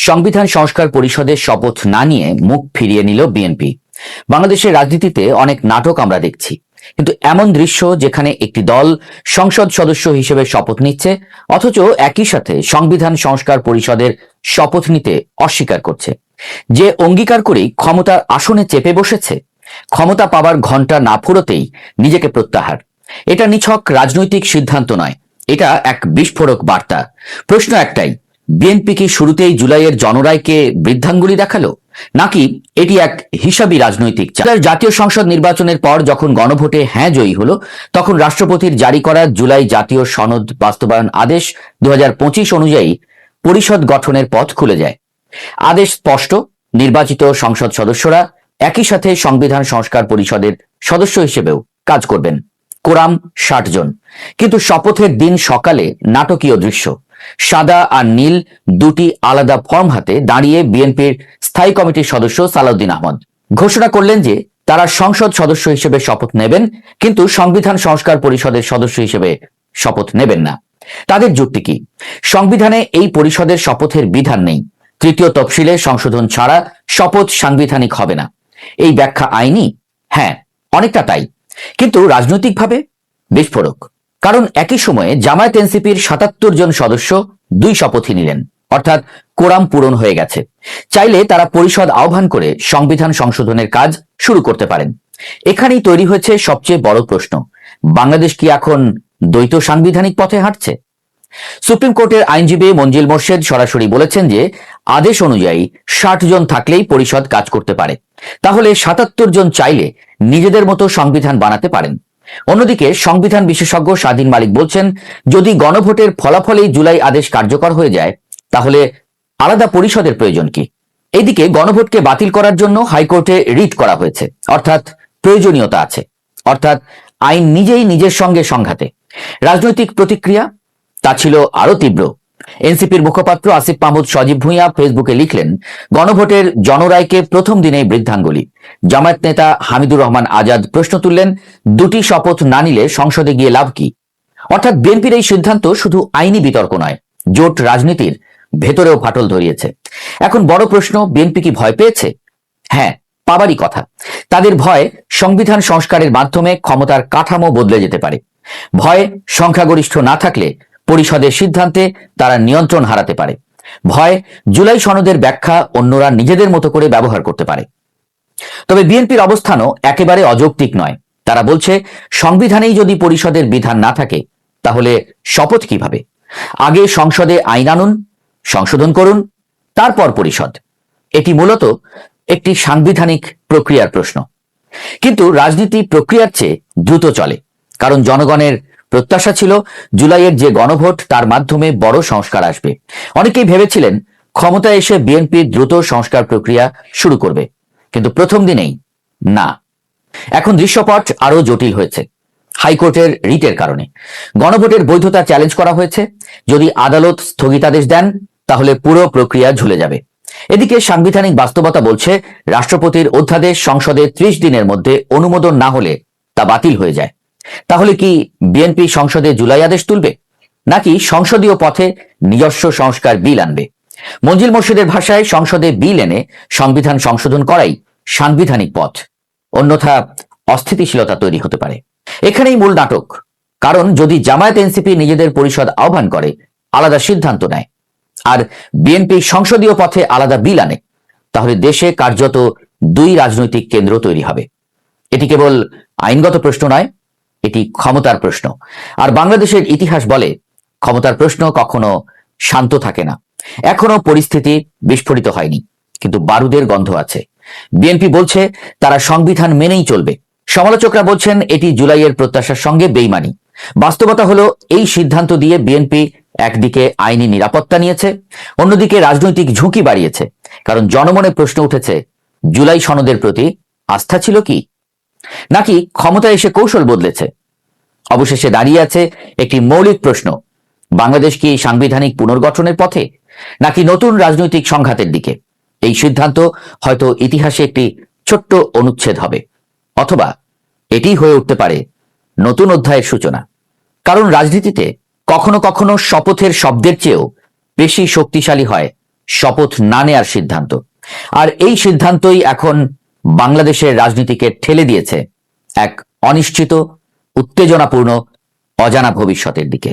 সংবিধান সংস্কার পরিষদের শপথ না নিয়ে মুখ ফিরিয়ে নিল বিএনপি। বাংলাদেশের রাজনীতিতে অনেক নাটক আমরা দেখছি, কিন্তু এমন দৃশ্য যেখানে একটি দল সংসদ সদস্য হিসেবে শপথ নিচ্ছে অথচ একই সাথে সংবিধান সংস্কার পরিষদের শপথ নিতে অস্বীকার করছে, যে অঙ্গীকার করেই ক্ষমতার আসনে চেপে বসেছে, ক্ষমতা পাবার ঘণ্টা না ফুরোতেই নিজেকে প্রত্যাহার। এটা নিছক রাজনৈতিক সিদ্ধান্ত নয়, এটা এক বিস্ফোরক বার্তা। প্রশ্ন একটাই, বিএনপি কি শুরুতেই জুলাইয়ের জনরায়কে বৃদ্ধাঙ্গুলি দেখালো, নাকি এটি এক হিসাবী রাজনৈতিক চাল? জাতীয় সংসদ নির্বাচনের পর যখন গণভোটে হ্যাঁ জয়ী হলো, তখন রাষ্ট্রপতির জারি করা জুলাই জাতীয় সনদ বাস্তবায়ন আদেশ 2025 অনুযায়ী পরিষদ গঠনের পথ খুলে যায়। আদেশ স্পষ্ট, নির্বাচিত সংসদ সদস্যরা একই সাথে সংবিধান সংস্কার পরিষদের সদস্য হিসেবেও কাজ করবেন। কোরাম 60 জন। কিন্তু শপথের দিন সকালে নাটকীয় দৃশ্য। সাদা আর নীল দুটি আলাদা ফর্ম হাতে দাঁড়িয়ে বিএনপির স্থায়ী কমিটির সদস্য সালাউদ্দিন আহমদ ঘোষণা করলেন যে তারা সংসদ সদস্য হিসেবে শপথ নেবেন, কিন্তু সংবিধান সংস্কার পরিষদের সদস্য হিসেবে শপথ নেবেন না। তাদের যুক্তি কি? সংবিধানে এই পরিষদের শপথের বিধান নেই। তৃতীয় তফসিলে সংশোধন ছাড়া শপথ সাংবিধানিক হবে না। এই ব্যাখ্যা আইনি? হ্যাঁ, অনেকটা তাই, কিন্তু রাজনৈতিকভাবে বিস্ফোরক। কারণ একই সময়ে জামায়াত এনসিপির 77 জন সদস্য 2 শপথই নিলেন, অর্থাৎ কোরাম পূরণ হয়ে গেছে। চাইলে তারা পরিষদ আহ্বান করে সংবিধান সংশোধনের কাজ শুরু করতে পারেন। এখানেই তৈরি হয়েছে সবচেয়ে বড় প্রশ্ন, বাংলাদেশ কি এখন দ্বৈত সাংবিধানিক পথে হাঁটছে? সুপ্রিম কোর্টের আইনজীবী মঞ্জিল মোর্শেদ সরাসরি বলেছেন যে আদেশ অনুযায়ী 60 জন থাকলেই পরিষদ কাজ করতে পারে, তাহলে 77 জন চাইলে নিজেদের মতো সংবিধান বানাতে পারেন। অন্যদিকে সংবিধান বিশেষজ্ঞ স্বাধীন মালিক বলছেন, যদি গণভোটের ফলাফলেই জুলাই আদেশ কার্যকর হয়ে যায় তাহলে আলাদা পরিষদের প্রয়োজন কি? এইদিকে গণভোটকে বাতিল করার জন্য হাইকোর্টে রিট করা হয়েছে, অর্থাৎ প্রয়োজনীয়তা আছে, অর্থাৎ আইন নিজেই নিজের সঙ্গে সংঘাতে। রাজনৈতিক প্রতিক্রিয়া তা ছিল আরো তীব্র। এনসিপির মুখপাত্র আসিফ মাহমুদ সজীব ভুঁইয়া ফেসবুকে লিখলেন, গণভোটের জনরায়কে প্রথম দিনেই বৃদ্ধাঙ্গুলি। জামায়াত নেতা হামিদুর রহমান আজাদ প্রশ্ন তুললেন, দুটি শপথ না নিলে সংসদে গিয়ে লাভ কি? অর্থাৎ বিএনপির এই সিদ্ধান্ত শুধু আইনি বিতর্ক নয়, জোট রাজনীতির ভেতরেও ফাটল ধরিয়েছে। এখন বড় প্রশ্ন, বিএনপি কি ভয় পেয়েছে? হ্যাঁ, পাবারই কথা। তাদের ভয় সংবিধান সংস্কারের মাধ্যমে ক্ষমতার কাঠামো বদলে যেতে পারে। ভয় সংখ্যাগরিষ্ঠ না থাকলে পরিষদের সিদ্ধান্তে তারা নিয়ন্ত্রণ হারাতে পারে। ভয় জুলাই সনদের ব্যাখ্যা অন্যরা নিজেদের মতো করে ব্যবহার করতে পারে। তবে বিএনপির অবস্থানও একেবারে অযৌক্তিক নয়। তারা বলছে, সংবিধানেই যদি পরিষদের বিধান না থাকে তাহলে শপথ কিভাবে? আগে সংসদে আইন আনুন, সংশোধন করুন, তারপর পরিষদ। এটি মূলত একটি সাংবিধানিক প্রক্রিয়ার প্রশ্ন। কিন্তু রাজনীতি প্রক্রিয়ার চেয়ে দ্রুত চলে, কারণ জনগণের প্রত্যাশা ছিল জুলাইয়ের যে গণভোট তার মাধ্যমে বড় সংস্কার আসবে। অনেকেই ভেবেছিলেন ক্ষমতায় এসে বিএনপি দ্রুত সংস্কার প্রক্রিয়া শুরু করবে, কিন্তু প্রথম দিনেই না। এখন দৃশ্যপট আরো জটিল হয়েছে হাইকোর্টের রিটের কারণে। গণভোটের বৈধতা চ্যালেঞ্জ করা হয়েছে। যদি আদালত স্থগিতাদেশ দেন তাহলে পুরো প্রক্রিয়া ঝুলে যাবে। এদিকে সাংবিধানিক বাস্তবতা বলছে, রাষ্ট্রপতির অধ্যাদেশ সংসদে 30 দিনের মধ্যে অনুমোদন না হলে তা বাতিল হয়ে যায়। তাহলে কি বিএনপি সংসদে জুলাই আদেশ তুলবে, নাকি সংসদীয় পথে নিজস্ব সংস্কার বিল আনবে? মঞ্জিল মোর্শেদের ভাষায়, সংসদে বিল এনে সংবিধান সংশোধন করাই সাংবিধানিক পথ, অন্যথা অস্থিতিশীলতা তৈরি হতে পারে। এখানেই মূল নাটক। কারণ যদি জামায়াত এনসিপি নিজেদের পরিষদ আহ্বান করে, আলাদা সিদ্ধান্ত নেয়, আর বিএনপি সংসদীয় পথে আলাদা বিল আনে, তাহলে দেশে কার্যত 2 রাজনৈতিক কেন্দ্র তৈরি হবে। এটি কেবল আইনগত প্রশ্ন নয়, এটি ক্ষমতার প্রশ্ন। আর বাংলাদেশের ইতিহাস বলে, ক্ষমতার প্রশ্ন কখনো শান্ত থাকে না। এখনো পরিস্থিতি বিস্ফোরিত হয়নি, কিন্তু বারুদের গন্ধ আছে। বিএনপি বলছে তারা সংবিধান মেনেই চলবে। সমালোচকরা বলছেন এটি জুলাইয়ের প্রত্যাশার সঙ্গে বেইমানি। বাস্তবতা হলো, এই সিদ্ধান্ত দিয়ে বিএনপি একদিকে আইনি নিরাপত্তা নিয়েছে, অন্যদিকে রাজনৈতিক ঝুঁকি বাড়িয়েছে। কারণ জনমনে প্রশ্ন উঠেছে, জুলাই সনদের প্রতি আস্থা ছিল কি, নাকি ক্ষমতা এসে কৌশল বদলেছে? অবশেষে দাঁড়িয়ে আছে একটি মৌলিক প্রশ্ন, বাংলাদেশ কি সাংবিধানিক পুনর্গঠনের পথে, নাকি নতুন রাজনৈতিক সংঘাতের দিকে? এই সিদ্ধান্ত হয়তো ইতিহাসে একটি ছোট্ট অনুচ্ছেদ হবে, অথবা এটি হয়ে উঠতে পারে নতুন অধ্যায়ের সূচনা। কারণ রাজনীতিতে কখনো কখনো শপথের শব্দের চেয়েও বেশি শক্তিশালী হয় শপথ না নেয়ার সিদ্ধান্ত। আর এই সিদ্ধান্তই এখন বাংলাদেশের রাজনীতিকে ঠেলে দিয়েছে এক অনিশ্চিত, উত্তেজনাপূর্ণ, অজানা ভবিষ্যতের দিকে।